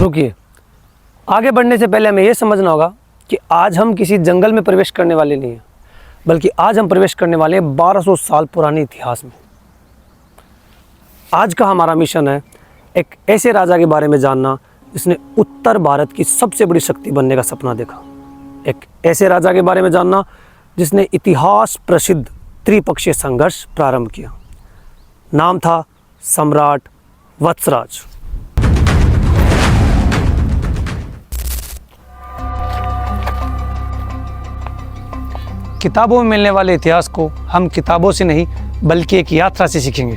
रुकिए, आगे बढ़ने से पहले हमें यह समझना होगा कि आज हम किसी जंगल में प्रवेश करने वाले नहीं हैं, बल्कि आज हम प्रवेश करने वाले हैं 1200 साल पुराने इतिहास में। आज का हमारा मिशन है एक ऐसे राजा के बारे में जानना जिसने उत्तर भारत की सबसे बड़ी शक्ति बनने का सपना देखा। एक ऐसे राजा के बारे में जानना जिसने इतिहास प्रसिद्ध त्रिपक्षीय संघर्ष प्रारंभ किया। नाम था सम्राट वत्सराज। किताबों में मिलने वाले इतिहास को हम किताबों से नहीं बल्कि एक यात्रा से सीखेंगे।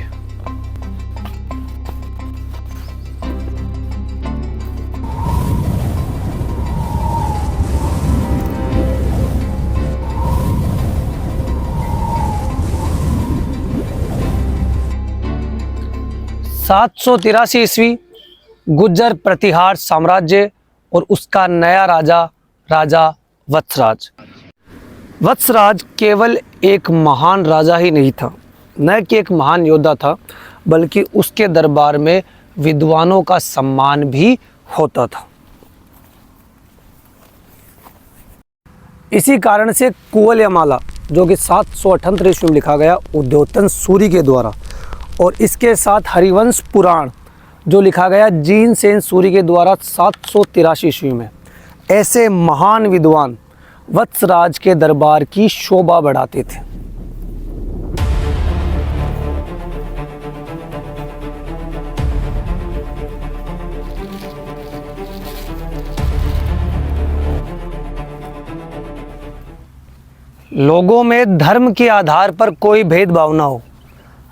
(783 ईस्वी) गुर्जर प्रतिहार साम्राज्य और उसका नया राजा वत्सराज। वत्सराज केवल एक महान राजा ही नहीं था, न कि एक महान योद्धा था, बल्कि उसके दरबार में विद्वानों का सम्मान भी होता था। इसी कारण से कुवलयामाला, जो कि 778 ईस्वी में लिखा गया उद्योतन सूरी के द्वारा, और इसके साथ हरिवंश पुराण जो लिखा गया जीनसेन सूरी के द्वारा 783 ईस्वी में, ऐसे महान विद्वान वत्सराज के दरबार की शोभा बढ़ाते थे। लोगों में धर्म के आधार पर कोई भेदभाव ना हो,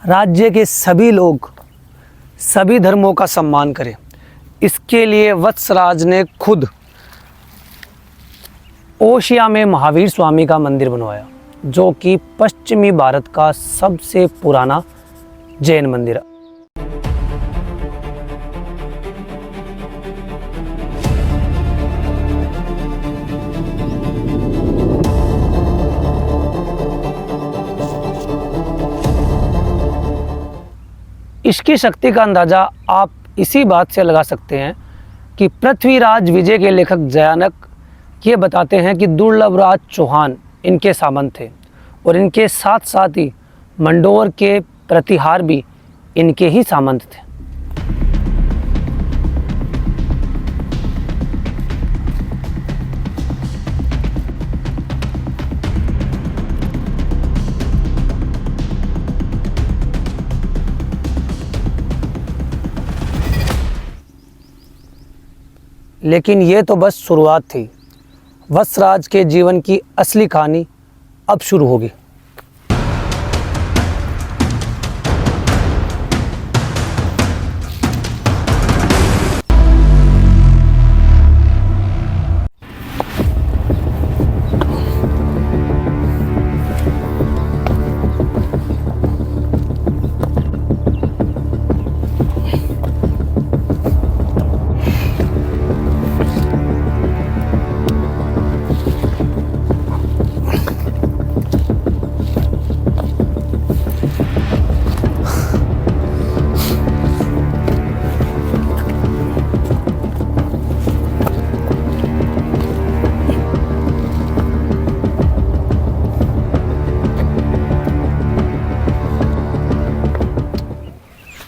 राज्य के सभी लोग सभी धर्मों का सम्मान करें, इसके लिए वत्सराज ने खुद ओशिया में महावीर स्वामी का मंदिर बनवाया, जो कि पश्चिमी भारत का सबसे पुराना जैन मंदिर है। इसकी शक्ति का अंदाज़ा आप इसी बात से लगा सकते हैं कि पृथ्वीराज विजय के लेखक जयानक ये बताते हैं कि दुर्लभराज चौहान इनके सामंत थे, और इनके साथ साथ ही मंडोर के प्रतिहार भी इनके ही सामंत थे। लेकिन ये तो बस शुरुआत थी। वत्सराज के जीवन की असली कहानी अब शुरू होगी।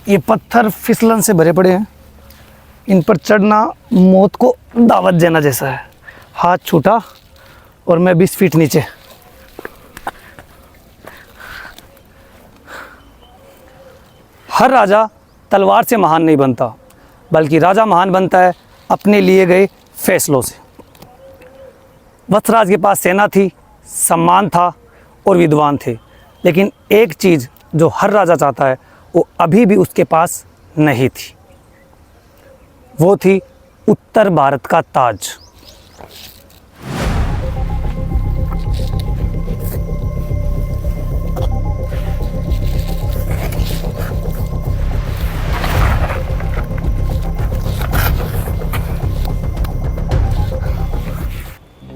ये पत्थर फिसलन से भरे पड़े हैं, इन पर चढ़ना मौत को दावत देना जैसा है। हाथ छूटा और मैं 20 फीट नीचे। हर राजा तलवार से महान नहीं बनता, बल्कि राजा महान बनता है अपने लिए गए फैसलों से। वत्सराज के पास सेना थी, सम्मान था और विद्वान थे, लेकिन एक चीज़ जो हर राजा चाहता है वो अभी भी उसके पास नहीं थी, वो थी उत्तर भारत का ताज।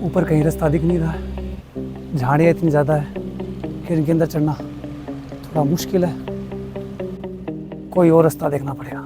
ऊपर कहीं रास्ता दिख नहीं रहा है, झाड़ियाँ इतनी ज़्यादा है कि इनके अंदर चढ़ना थोड़ा मुश्किल है। कोई और रास्ता देखना पड़ेगा।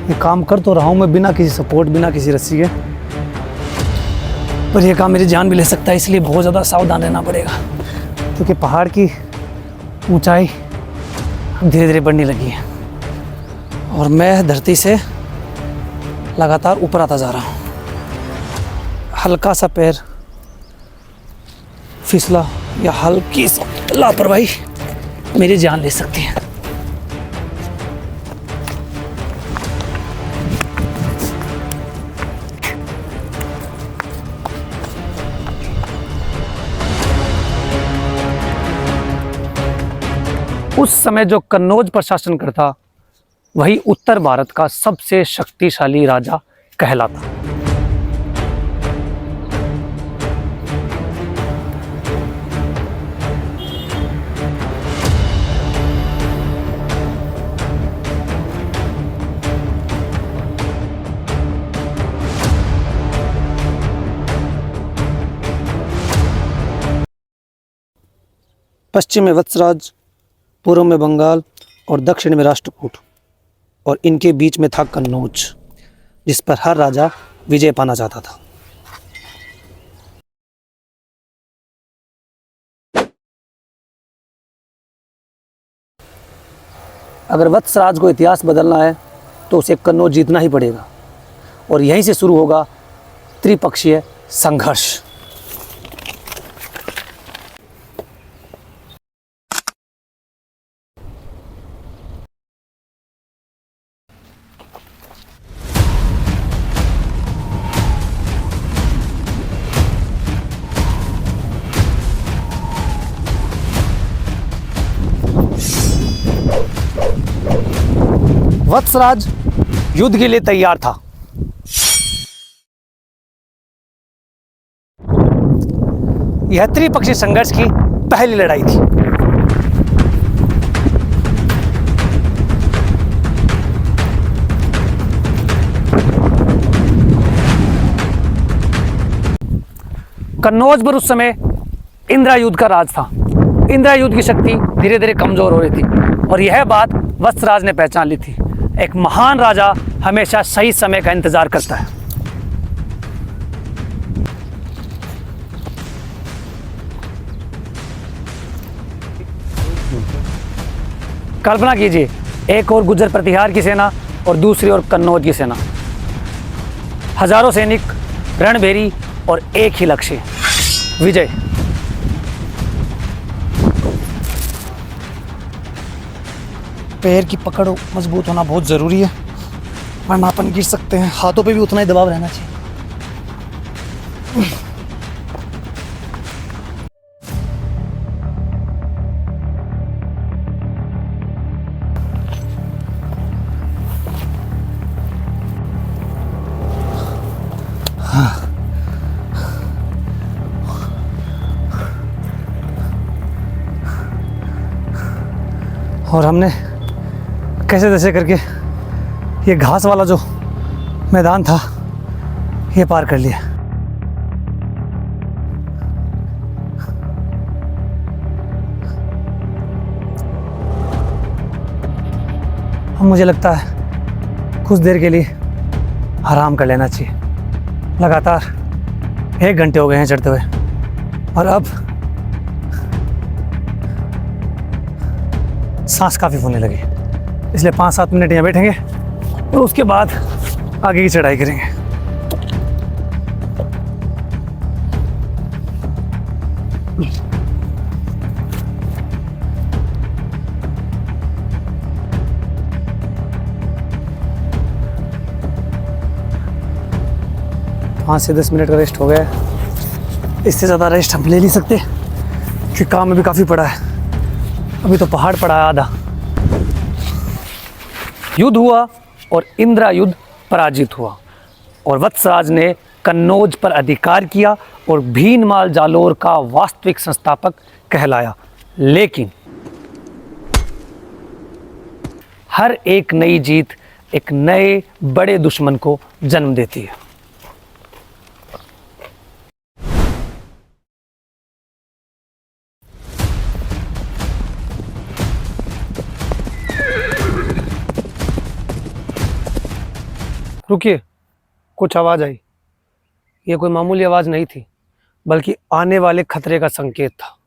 ये काम कर तो रहा हूँ मैं बिना किसी सपोर्ट, बिना किसी रस्सी के, पर यह काम मेरी जान भी ले सकता है, इसलिए बहुत ज़्यादा सावधान रहना पड़ेगा, क्योंकि पहाड़ की ऊंचाई धीरे धीरे बढ़ने लगी है और मैं धरती से लगातार ऊपर आता जा रहा हूँ। हल्का सा पैर फिसला या हल्की सी लापरवाही मेरी जान ले सकती है। उस समय जो कन्नौज प्रशासन करता वही उत्तर भारत का सबसे शक्तिशाली राजा कहलाता। पश्चिम में वत्सराज, पूर्व में बंगाल और दक्षिण में राष्ट्रकूट, और इनके बीच में था कन्नौज, जिस पर हर राजा विजय पाना चाहता था। अगर वत्सराज को इतिहास बदलना है तो उसे कन्नौज जीतना ही पड़ेगा, और यहीं से शुरू होगा त्रिपक्षीय संघर्ष। वत्सराज युद्ध के लिए तैयार था। यह त्रिपक्षीय संघर्ष की पहली लड़ाई थी। कन्नौज पर उस समय इंद्रायुध का राज था। इंद्रायुध की शक्ति धीरे धीरे कमजोर हो रही थी और यह बात वत्सराज ने पहचान ली थी। एक महान राजा हमेशा सही समय का इंतजार करता है। कल्पना कीजिए, एक और गुर्जर प्रतिहार की सेना और दूसरी ओर कन्नौज की सेना। हजारों सैनिक, रणभेरी और एक ही लक्ष्य, विजय। पैर की पकड़ मजबूत होना बहुत ज़रूरी है, वरना अपन गिर सकते हैं। हाथों पे भी उतना ही दबाव रहना चाहिए। और हमने कैसे तैसे करके ये घास वाला जो मैदान था ये पार कर लिया। अब मुझे लगता है कुछ देर के लिए आराम कर लेना चाहिए। लगातार 1 घंटे हो गए हैं चढ़ते हुए और अब सांस काफ़ी होने लगी, इसलिए 5-7 मिनट यहाँ बैठेंगे और उसके बाद आगे की चढ़ाई करेंगे। पाँच से 10 मिनट का रेस्ट हो गया है। इससे ज़्यादा रेस्ट हम ले नहीं सकते कि काम में भी काफ़ी पड़ा है। अभी तो पहाड़ पड़ा है आधा। युद्ध हुआ और इंद्रायुध पराजित हुआ और वत्सराज ने कन्नौज पर अधिकार किया और भीनमाल जालोर का वास्तविक संस्थापक कहलाया। लेकिन हर एक नई जीत एक नए बड़े दुश्मन को जन्म देती है। रुकिए, कुछ आवाज़ आई। ये कोई मामूली आवाज़ नहीं थी, बल्कि आने वाले खतरे का संकेत था।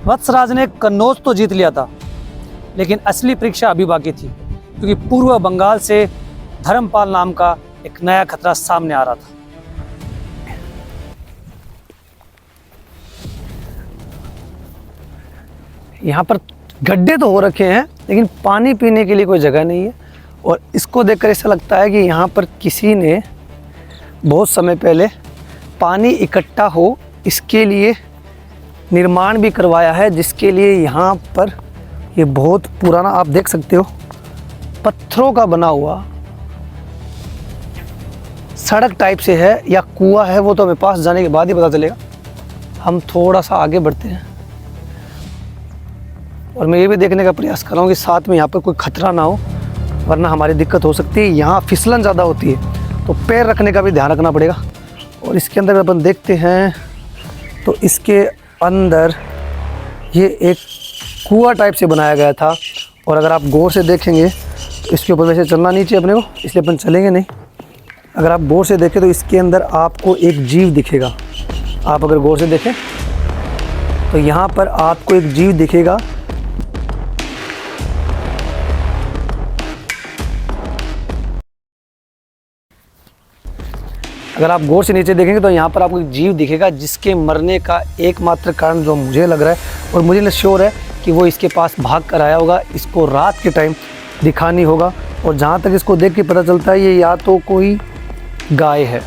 वत्सराज ने कन्नौज तो जीत लिया था, लेकिन असली परीक्षा अभी बाकी थी, क्योंकि पूर्व बंगाल से धर्मपाल नाम का एक नया खतरा सामने आ रहा था। यहाँ पर गड्ढे तो हो रखे हैं, लेकिन पानी पीने के लिए कोई जगह नहीं है। और इसको देखकर ऐसा लगता है कि यहाँ पर किसी ने बहुत समय पहले पानी इकट्ठा हो इसके लिए निर्माण भी करवाया है, जिसके लिए यहाँ पर ये बहुत पुराना, आप देख सकते हो, पत्थरों का बना हुआ सड़क टाइप से है या कुआं है, वो तो हमें पास जाने के बाद ही पता चलेगा। हम थोड़ा सा आगे बढ़ते हैं और मैं ये भी देखने का प्रयास कर रहा हूँ कि साथ में यहाँ पर कोई खतरा ना हो, वरना हमारी दिक्कत हो सकती है। यहाँ फिसलन ज़्यादा होती है, तो पैर रखने का भी ध्यान रखना पड़ेगा। और इसके अंदर अपन देखते हैं तो इसके अंदर ये एक कुआं टाइप से बनाया गया था, और अगर आप गौर से देखेंगे तो इसके ऊपर वैसे चलना नहीं चाहिए अपने को, इसलिए अपन चलेंगे नहीं। अगर आप गौर से देखें तो इसके अंदर आपको एक जीव दिखेगा। आप अगर गौर से देखें तो यहाँ पर आपको एक जीव दिखेगा। अगर आप गौर से नीचे देखेंगे तो यहाँ पर आपको एक जीव दिखेगा, जिसके मरने का एकमात्र कारण जो मुझे लग रहा है और मुझे श्योर है कि वो इसके पास भाग कर आया होगा, इसको रात के टाइम दिखा नहीं होगा। और जहाँ तक इसको देख के पता चलता है ये या तो कोई गाय है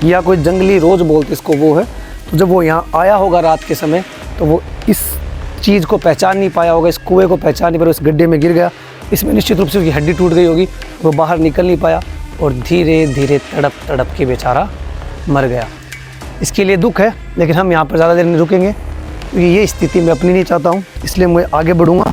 या कोई जंगली रोज बोलते इसको वो है। तो जब वो यहाँ आया होगा रात के समय तो वो इस चीज़ को पहचान नहीं पाया होगा, इस कुएँ को पहचान नहीं पाया, इस गड्ढे में गिर गया। इसमें निश्चित रूप से उसकी हड्डी टूट गई होगी, वो बाहर निकल नहीं पाया और धीरे धीरे तड़प तड़प के बेचारा मर गया। इसके लिए दुख है, लेकिन हम यहाँ पर ज़्यादा देर नहीं रुकेंगे, क्योंकि ये स्थिति मैं अपनी नहीं चाहता हूँ, इसलिए मैं आगे बढ़ूँगा।